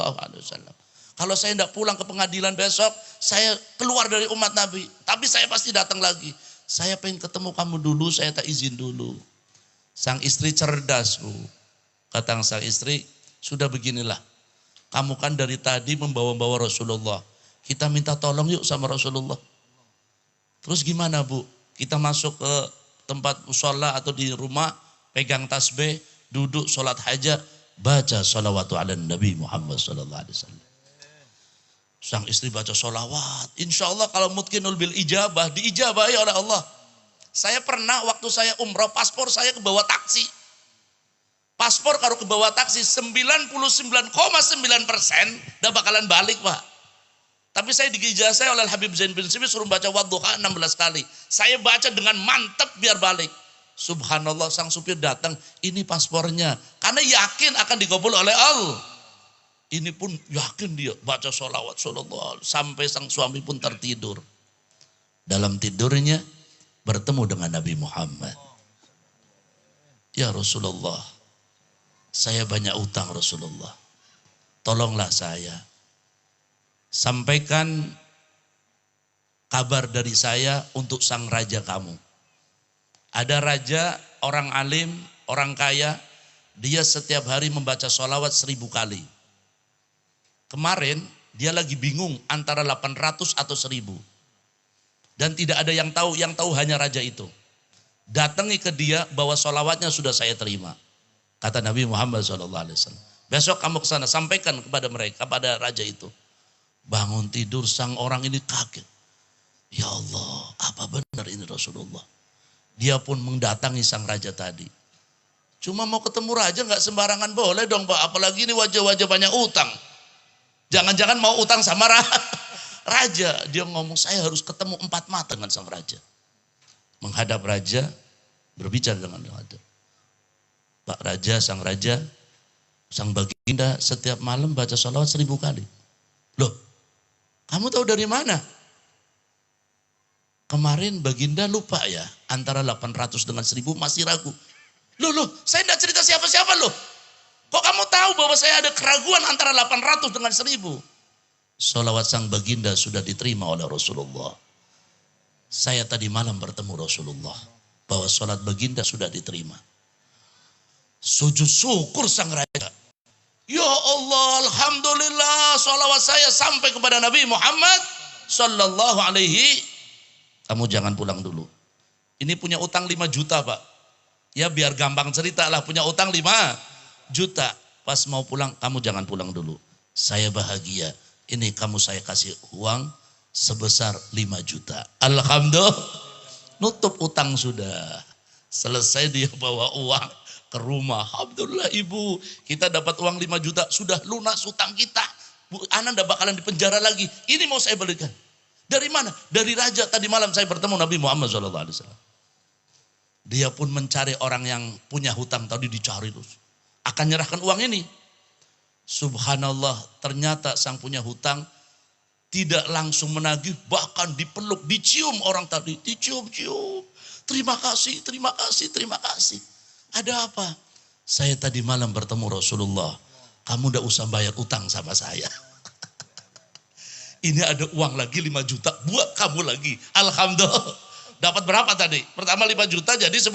Kalau saya tidak pulang ke pengadilan besok, saya keluar dari umat Nabi. Tapi saya pasti datang lagi. Saya pengen ketemu kamu dulu, saya tak izin dulu. Sang istri cerdas bu. Kata sang istri, sudah beginilah. Kamu kan dari tadi membawa-bawa Rasulullah. Kita minta tolong yuk sama Rasulullah. Terus gimana bu? Kita masuk ke tempat musholla atau di rumah, pegang tasbih, duduk sholat hajat, baca sholawatu ala Nabi Muhammad SAW. Sang istri baca sholawat. Insya Allah kalau mungkinul bil ijabah, diijabahi oleh Allah. Saya pernah waktu saya umrah, paspor saya kebawa taksi. Paspor kalau kebawa taksi 99,9% udah bakalan balik pak. Tapi saya diijazah oleh Habib Zain bin Sibir suruh baca wadduha 16 kali. Saya baca dengan mantap biar balik. Subhanallah sang supir datang, ini paspornya. Karena yakin akan dikabul oleh Allah. Ini pun yakin dia baca sholawat sallallahu sampai sang suami pun tertidur. Dalam tidurnya bertemu dengan Nabi Muhammad. Ya Rasulullah, saya banyak utang Rasulullah. Tolonglah saya. Sampaikan kabar dari saya untuk sang raja kamu. Ada raja, orang alim, orang kaya, dia setiap hari membaca sholawat 1000 kali. Kemarin dia lagi bingung antara 800 atau 1000. Dan tidak ada yang tahu hanya raja itu. Datangi ke dia bahwa sholawatnya sudah saya terima. Kata Nabi Muhammad SAW. Besok kamu ke sana, sampaikan kepada mereka, kepada raja itu. Bangun tidur sang orang ini kaget. Ya Allah, apa benar ini Rasulullah? Dia pun mendatangi sang raja tadi. Cuma mau ketemu raja nggak sembarangan boleh dong Pak. Apalagi ini wajah-wajah banyak utang. Jangan-jangan mau utang sama raja. Dia ngomong saya harus ketemu 4 mata dengan sang raja. Menghadap raja, berbicara dengan raja. Pak Raja, sang baginda setiap malam baca sholawat 1000 kali. Loh, kamu tahu dari mana? Kemarin baginda lupa ya, antara 800 dengan 1000 masih ragu. Loh, saya tidak cerita siapa-siapa loh. Kok kamu tahu bahwa saya ada keraguan antara 800 dengan 1000? Sholawat sang baginda sudah diterima oleh Rasulullah. Saya tadi malam bertemu Rasulullah, bahwa sholat baginda sudah diterima. Sujud syukur sang raja. Ya Allah, alhamdulillah, sholawat saya sampai kepada Nabi Muhammad sallallahu alaihi. Kamu jangan pulang dulu. Ini punya utang 5 juta Pak. Ya biar gampang cerita lah, punya utang 5 juta. Pas mau pulang, kamu jangan pulang dulu. Saya bahagia. Ini kamu saya kasih uang sebesar 5 juta. Alhamdulillah, nutup utang sudah. Selesai dia bawa uang ke rumah. Alhamdulillah ibu, kita dapat uang 5 juta, sudah lunas utang kita. Bu, anak tidak bakalan dipenjara lagi. Ini mau saya belikan. Dari mana? Dari raja. Tadi malam saya bertemu Nabi Muhammad SAW. Dia pun mencari orang yang punya hutang, tadi dicari terus. Akan nyerahkan uang ini. Subhanallah, ternyata sang punya hutang tidak langsung menagih, bahkan dipeluk, dicium orang tadi. Dicium-cium. Terima kasih, terima kasih, terima kasih. Ada apa? Saya tadi malam bertemu Rasulullah. Kamu udah usah bayar utang sama saya. Ini ada uang lagi 5 juta buat kamu lagi. Alhamdulillah. Dapat berapa tadi? Pertama 5 juta jadi 10.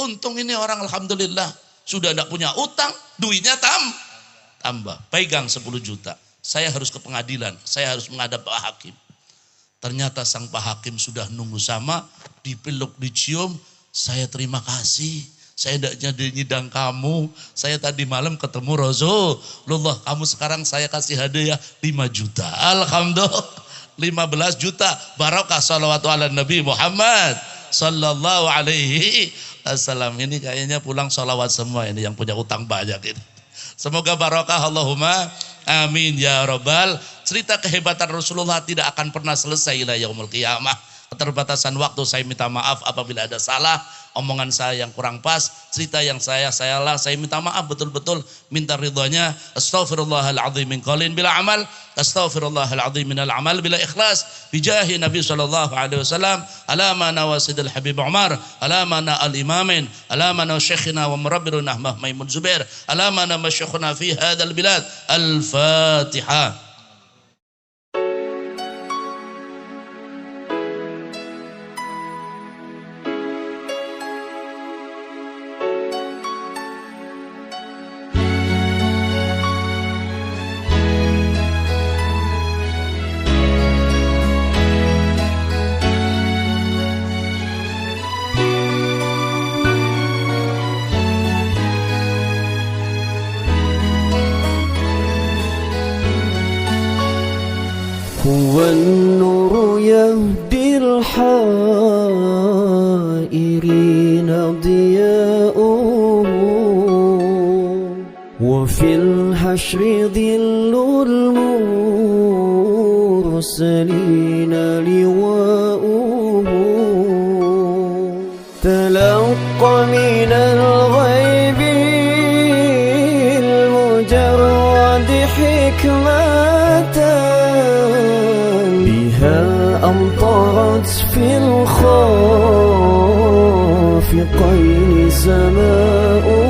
Untung ini orang alhamdulillah. Sudah tidak punya utang, duitnya tambah. Pegang 10 juta. Saya harus ke pengadilan. Saya harus menghadap Pak Hakim. Ternyata sang Pak Hakim sudah nunggu sama. Dipeluk, dicium. Saya terima kasih. Saya tidak jadi nyidang kamu. Saya tadi malam ketemu Rasulullah. Kamu sekarang saya kasih hadiah 5 juta. Alhamdulillah. 15 juta. Barakah salawatu ala Nabi Muhammad sallallahu alaihi Assalam. Ini kayaknya pulang sholawat semua ini yang punya utang banyak ini. Semoga barokah, Allahumma amin ya robbal. Cerita kehebatan Rasulullah tidak akan pernah selesai ila yaumul qiyamah. Keterbatasan waktu saya minta maaf apabila ada salah, omongan saya yang kurang pas, cerita yang saya minta maaf betul-betul, minta ridhonya. Astaghfirullahaladzim min qaulin bila amal, astaghfirullahaladzim minal amal bila ikhlas, bijahi Nabi sallallahu alaihi wasallam, ala mana wasidil Habib Umar, ala mana al imamin, ala mana syekhina wa murabbiruna Maimun Zubair, ala mana masyayikhuna fi hadzal bilad. Al-Fatihah. هو النور يهدي الحائرين ضياؤه وفي الحشر ظل المرسلين لواؤه تلقى من الغيب المجرد حكمة أمطرت في الخافقين سماؤه